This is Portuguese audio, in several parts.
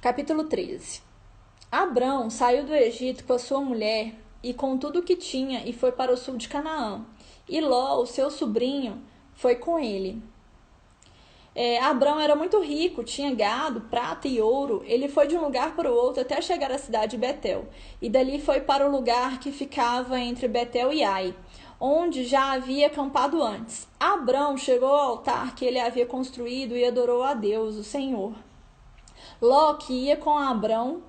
Capítulo 13. Abrão saiu do Egito com a sua mulher e com tudo o que tinha e foi para o sul de Canaã. E Ló, o seu sobrinho, foi com ele. Abrão era muito rico, tinha gado, prata e ouro. Ele foi de um lugar para o outro até chegar à cidade de Betel. E dali foi para o lugar que ficava entre Betel e Ai, onde já havia acampado antes. Abrão chegou ao altar que ele havia construído e adorou a Deus, o Senhor. Ló, que ia com Abrão,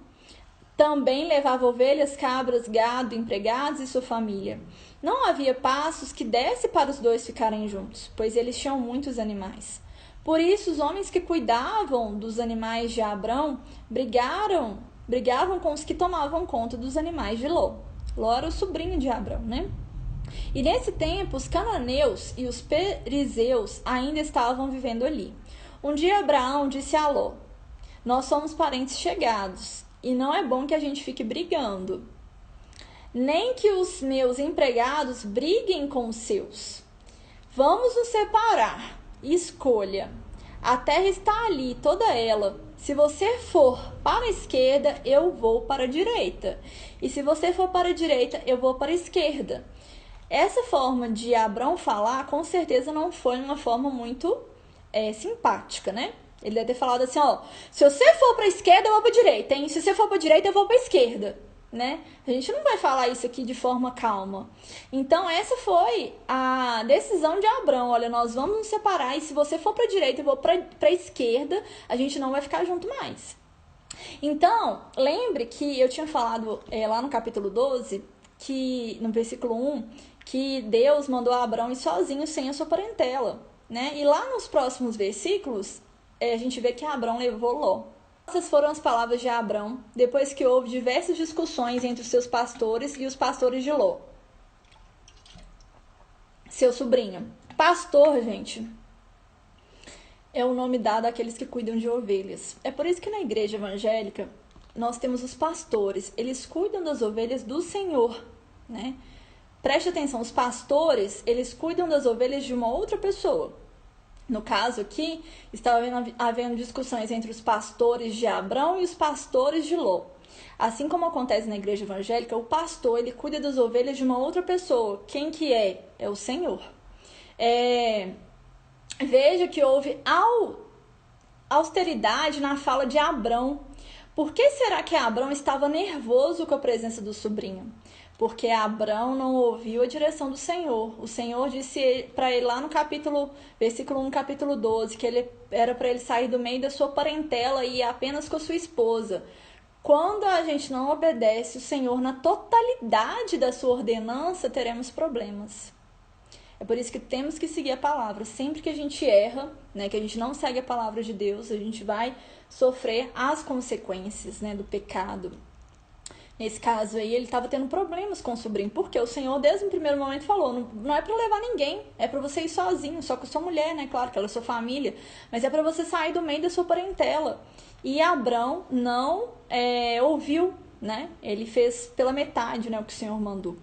também levava ovelhas, cabras, gado, empregados e sua família. Não havia passos que desse para os dois ficarem juntos, pois eles tinham muitos animais. Por isso, os homens que cuidavam dos animais de Abrão brigavam com os que tomavam conta dos animais de Ló. Ló era o sobrinho de Abrão, né? E nesse tempo, os cananeus e os perizeus ainda estavam vivendo ali. Um dia, Abraão disse a Ló: "Nós somos parentes chegados, e não é bom que a gente fique brigando. Nem que os meus empregados briguem com os seus. Vamos nos separar. Escolha. A terra está ali, toda ela. Se você for para a esquerda, eu vou para a direita. E se você for para a direita, eu vou para a esquerda." Essa forma de Abrão falar, com certeza não foi uma forma muito simpática, né? Ele deve ter falado assim, se você for para a esquerda, eu vou para a direita, hein? Se você for para a direita, eu vou para a esquerda, né? A gente não vai falar isso aqui de forma calma. Então, essa foi a decisão de Abrão. Olha, nós vamos nos separar e se você for para a direita, eu vou para a esquerda, a gente não vai ficar junto mais. Então, lembre que eu tinha falado lá no capítulo 12, que no versículo 1, que Deus mandou Abrão ir sozinho, sem a sua parentela, né? E lá nos próximos versículos, a gente vê que Abrão levou Ló. Essas foram as palavras de Abrão, depois que houve diversas discussões entre os seus pastores e os pastores de Ló, seu sobrinho. Pastor, gente, é o nome dado àqueles que cuidam de ovelhas. É por isso que na igreja evangélica nós temos os pastores. Eles cuidam das ovelhas do Senhor, né? Preste atenção, os pastores, eles cuidam das ovelhas de uma outra pessoa. No caso aqui, estava havendo discussões entre os pastores de Abrão e os pastores de Ló. Assim como acontece na igreja evangélica, o pastor, ele cuida das ovelhas de uma outra pessoa. Quem que é? É o Senhor. Veja que houve austeridade na fala de Abrão. Por que será que Abrão estava nervoso com a presença do sobrinho? Porque Abrão não ouviu a direção do Senhor. O Senhor disse para ele lá no versículo 1, capítulo 12, que ele era para ele sair do meio da sua parentela e ir apenas com a sua esposa. Quando a gente não obedece o Senhor na totalidade da sua ordenança, teremos problemas. É por isso que temos que seguir a palavra. Sempre que a gente erra, né, que a gente não segue a palavra de Deus, a gente vai sofrer as consequências, né, do pecado. Nesse caso aí, ele estava tendo problemas com o sobrinho, porque o Senhor, desde o primeiro momento, falou, não é para levar ninguém, é para você ir sozinho, só com a sua mulher, né, claro, que ela é sua família, mas é para você sair do meio da sua parentela. E Abrão não ouviu, né, ele fez pela metade, né, o que o Senhor mandou.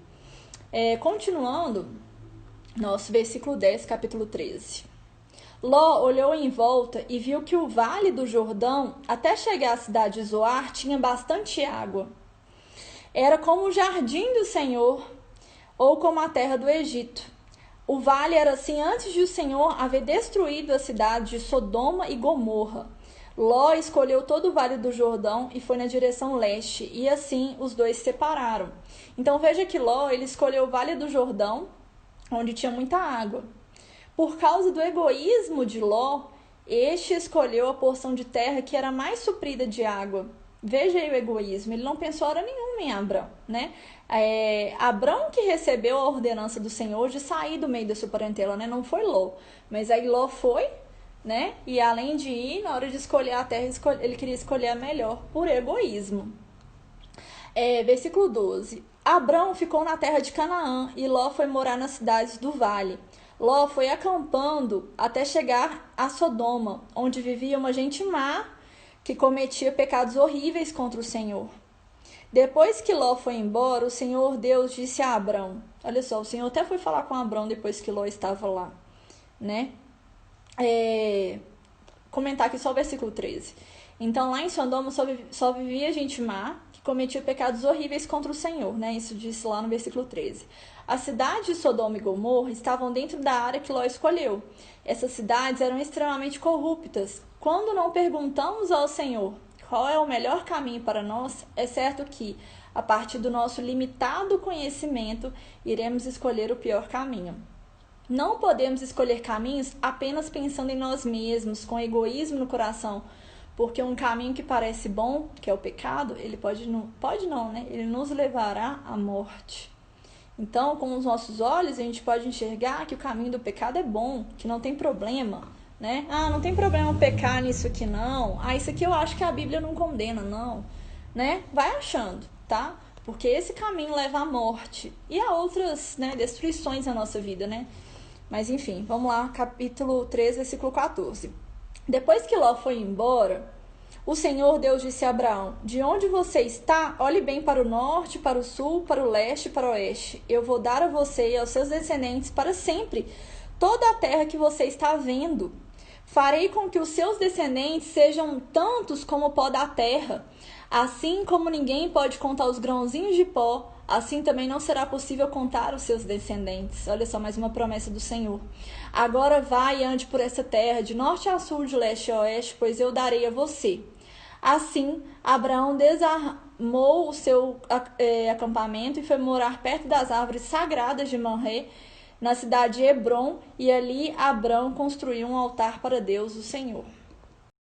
Continuando, nosso versículo 10, capítulo 13. Ló olhou em volta e viu que o vale do Jordão, até chegar à cidade de Zoar, tinha bastante água. Era como o jardim do Senhor, ou como a terra do Egito. O vale era assim antes de o Senhor haver destruído a cidade de Sodoma e Gomorra. Ló escolheu todo o vale do Jordão e foi na direção leste, e assim os dois se separaram. Então veja que Ló, ele escolheu o vale do Jordão, onde tinha muita água. Por causa do egoísmo de Ló, este escolheu a porção de terra que era mais suprida de água. Veja aí o egoísmo, ele não pensou hora nenhuma em Abrão, né? Abrão que recebeu a ordenança do Senhor de sair do meio da sua parentela, né? Não foi Ló, mas aí Ló foi, né? E além de ir, na hora de escolher a terra, ele queria escolher a melhor, por egoísmo. Versículo 12. Abrão ficou na terra de Canaã e Ló foi morar nas cidades do vale. Ló foi acampando até chegar a Sodoma, onde vivia uma gente má que cometia pecados horríveis contra o Senhor. Depois que Ló foi embora, o Senhor Deus disse a Abrão, olha só, o Senhor até foi falar com Abrão depois que Ló estava lá, né? Comentar aqui só o versículo 13. Então lá em Sodoma só vivia gente má, que cometia pecados horríveis contra o Senhor, né? Isso diz lá no versículo 13. A cidade de Sodoma e Gomorra estavam dentro da área que Ló escolheu. Essas cidades eram extremamente corruptas. Quando não perguntamos ao Senhor qual é o melhor caminho para nós, é certo que, a partir do nosso limitado conhecimento, iremos escolher o pior caminho. Não podemos escolher caminhos apenas pensando em nós mesmos, com egoísmo no coração, porque um caminho que parece bom, que é o pecado, ele pode não, né? Ele nos levará à morte. Então, com os nossos olhos, a gente pode enxergar que o caminho do pecado é bom, que não tem problema, né? Ah, não tem problema pecar nisso aqui, não. Ah, isso aqui eu acho que a Bíblia não condena, não, né? Vai achando, tá? Porque esse caminho leva à morte e a outras, né, destruições na nossa vida, né? Mas enfim, vamos lá, capítulo 3, versículo 14. Depois que Ló foi embora, o Senhor Deus disse a Abraão: de onde você está, olhe bem para o norte, para o sul, para o leste e para o oeste. Eu vou dar a você e aos seus descendentes para sempre toda a terra que você está vendo. Farei com que os seus descendentes sejam tantos como o pó da terra. Assim como ninguém pode contar os grãozinhos de pó, assim também não será possível contar os seus descendentes. Olha só, mais uma promessa do Senhor. Agora vai e ande por essa terra, de norte a sul, de leste a oeste, pois eu darei a você. Assim, Abraão desarmou o seu acampamento e foi morar perto das árvores sagradas de Mamré, na cidade de Hebrom, e ali Abraão construiu um altar para Deus, o Senhor.